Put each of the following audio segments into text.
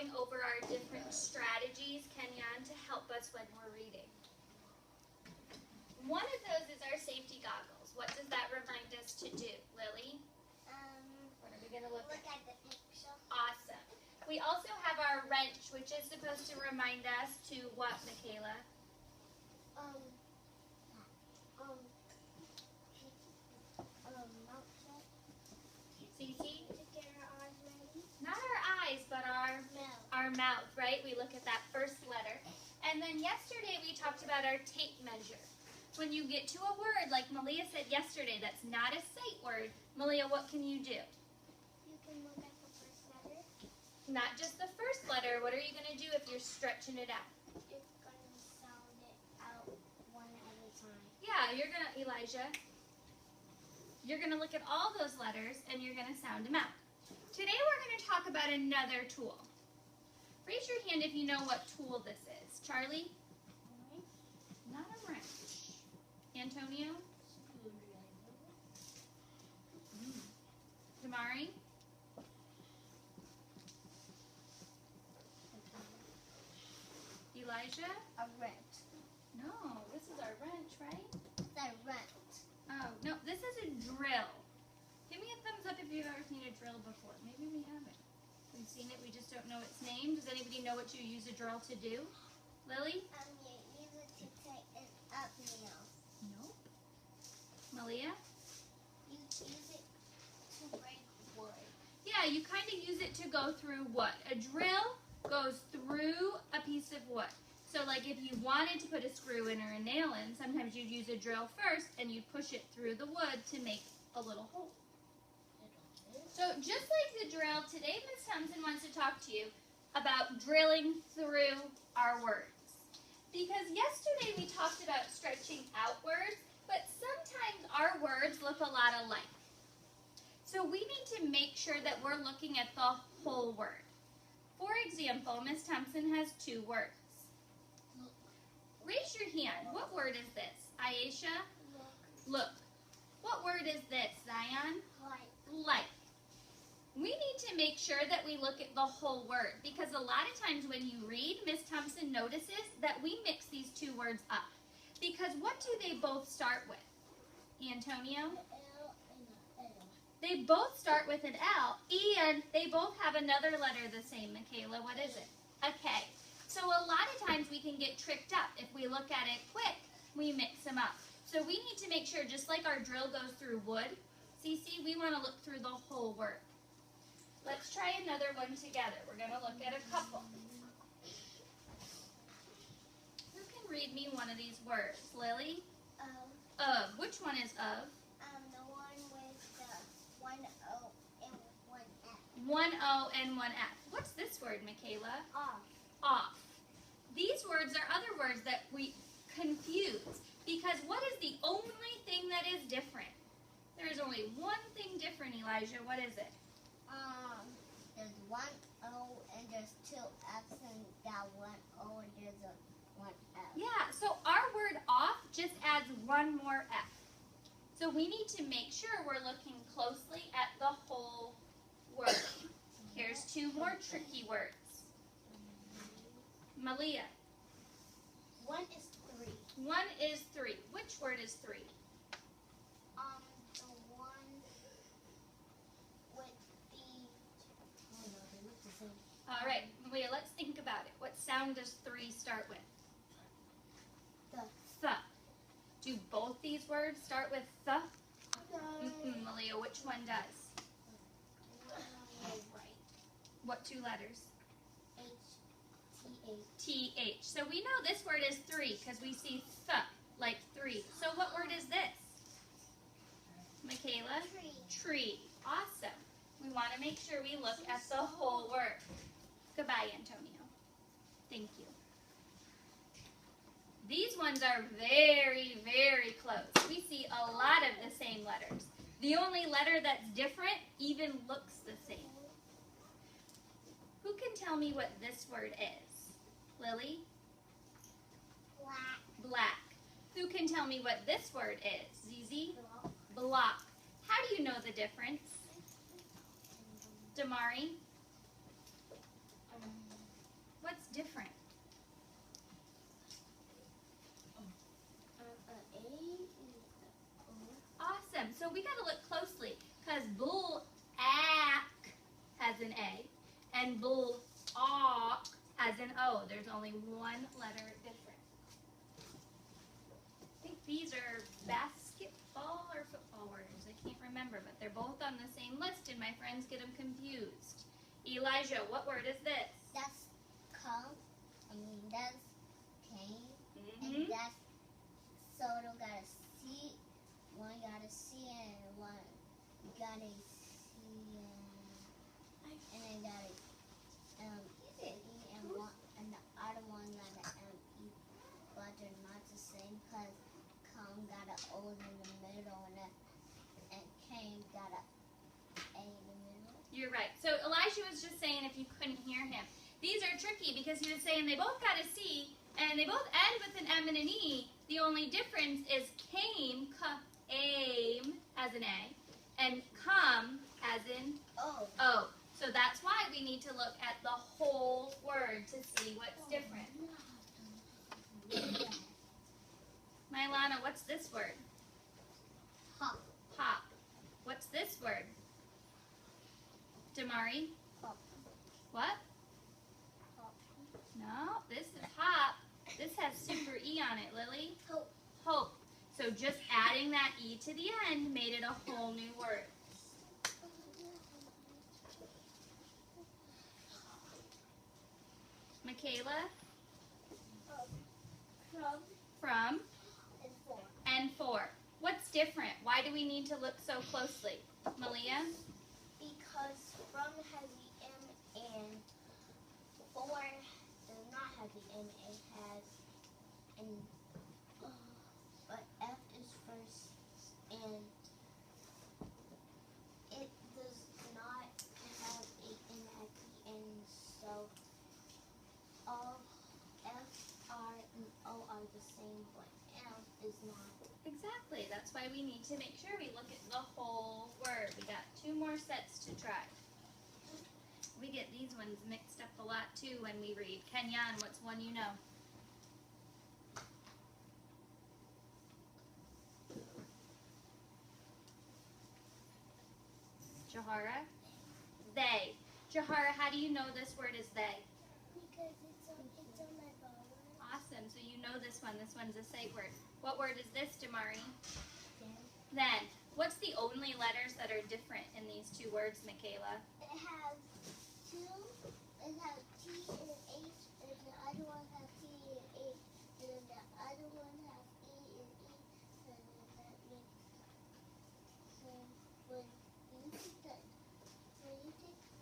going over our different strategies, Kenyon, to help us when we're reading. One of those is our safety goggles. What does that remind us to do, Lily? What are we going to look at? Look at the picture. Awesome. We also have our wrench, which is supposed to remind us to what, Michaela? Cece? To get our eyes ready. Not our eyes, but our mouth, right? We look at that first letter. And then yesterday we talked about our tape measure. When you get to a word, like Malia said yesterday, that's not a sight word, Malia, what can you do? You can look at the first letter. Not just the first letter. What are you going to do if you're stretching it out? You're going to sound it out one at a time. Yeah, you're going to, Elijah, you're going to look at all those letters and you're going to sound them out. Today we're going to talk about another tool. Raise your hand if you know what tool this is. Charlie? Not a wrench. Antonio? Damari? Elijah? A wrench. No, this is our wrench, right? The wrench. Oh, no, this is a drill. Give me a thumbs up if you've ever seen a drill before. Maybe we haven't. We've seen it, we just don't know its name. Does anybody know what you use a drill to do? Lily? You use it to take it up nails. Nope. Malia? You use it to break wood. Yeah, you kind of use it to go through wood. A drill goes through a piece of wood. So like if you wanted to put a screw in or a nail in, sometimes you'd use a drill first and you'd push it through the wood to make a little hole. So just like the drill, today Ms. Thompson wants to talk to you about drilling through our words. Because yesterday we talked about stretching outwards, but sometimes our words look a lot alike. So we need to make sure that we're looking at the whole word. For example, Ms. Thompson has two words. Raise your hand. What word is this? Aisha? Look. What word is this, Zion? Like. We need to make sure that we look at the whole word because a lot of times when you read, Ms. Thompson notices that we mix these two words up. Because what do they both start with? Antonio? L and a L. They both start with an L and they both have another letter the same. Michaela, what is it? A K. So a lot of times we can get tricked up. If we look at it quick, we mix them up. So we need to make sure, just like our drill goes through wood, Cece, we want to look through the whole word. Let's try another one together. We're going to look at a couple. Who can read me one of these words? Lily? Of. Which one is of? The one with the one O and one F. One O and one F. What's this word, Michaela? Off. Off. These words are other words that we confuse because what is the only thing that is different? There is only one thing different, Elijah. What is it? There's one O and there's two F's and that one O and there's a one F. Yeah, so our word off just adds one more F. So we need to make sure we're looking closely at the whole word. Here's two more tricky words. Malia. One is three. One is three. Which word is three? The one with the. Oh no, they look the same. All right, Malia, let's think about it. What sound does three start with? The. Th. Do both these words start with th? No. Malia, which one does? Right. What two letters? H. T-H. So we know this word is three because we see th, like three. So what word is this? Michaela? Tree. Tree. Awesome. We want to make sure we look at the whole word. Goodbye, Antonio. Thank you. These ones are very, very close. We see a lot of the same letters. The only letter that's different even looks the same. Who can tell me what this word is? Lily? Black. Black. Who can tell me what this word is? Zizi? Block. Block. How do you know the difference? Damari? what's different? Awesome. So we got to look closely because bull ack has an A and bull awk has an O. There's only one letter different. I think these are basketball or football words. I can't remember, but they're both on the same list and my friends get them confused. Elijah, what word is this? That's come. That's came. Mm-hmm. And that's soda got a C. One got a C and one got a C and then got a E and one and the other one got a E, but they're not the same because come got an O in the middle and came got a A in the middle. You're right. So Elijah was just saying if you couldn't hear him. These are tricky because he was saying they both got a C and they both end with an M and an E. The only difference is came, aim as an A, and come as in O. So that's why we need to look at the whole word to see what's different. Mylana, what's this word? Hop. Hop. What's this word? Damari? Hop. What? Hop. No, this is hop. This has super E on it, Lily. Hope. Hope. So just adding that E to the end made it a whole new word. Michaela? From? And for. What's different? Why do we need to look so closely? Malia? Because from has the M and for does not have the M. It has an but F is first and it does not have a N at the end. So all F, R, and O are the same, but M is not. Exactly. That's why we need to make sure we look at the whole word. We got 2 more sets to try. We get these ones mixed up a lot too when we read. Kenyan, what's one you know? Jahara? They. Jahara, how do you know this word is they? Because it's on my ball. Awesome. So you know this one. This one's a sight word. What word is this, Damari? Then. What's the only letters that are different in these 2 words, Michaela? It has T and H, and the other one has T and H, and then the other one has E and E, and then that makes when you take the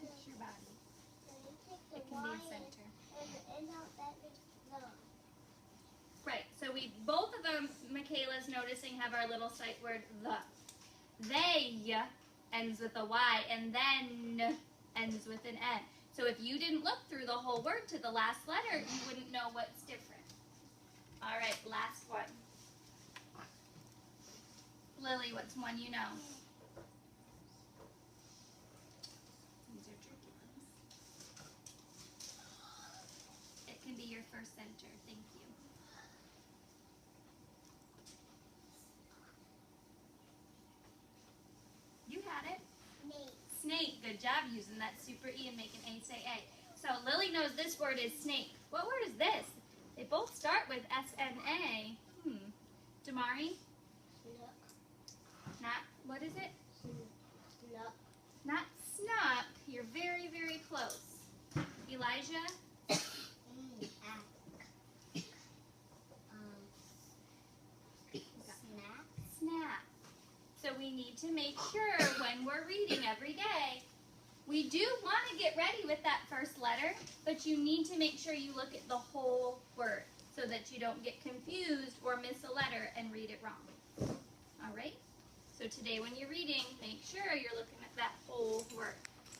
It's your body. It can be a center. and the end out that makes the. Right, so we both of them, Michaela's noticing, have our little sight word the. They ends with a Y and then ends with an N. So if you didn't look through the whole word to the last letter, you wouldn't know what's different. All right, last one. Lily, what's one you know? These are tricky ones. It can be your first center. Thank you. You had it. Snake. Good job using that super E and making A say A. So Lily knows this word is snake. What word is this? They both start with S-N-A. Damari? Not, what is it? Not snuck. You're very, very close. Elijah? Snap. So we need to make sure when we're reading every day, we do want to get ready with that first letter, but you need to make sure you look at the whole word so that you don't get confused or miss a letter and read it wrong. All right? So today when you're reading, make sure you're looking at that whole word.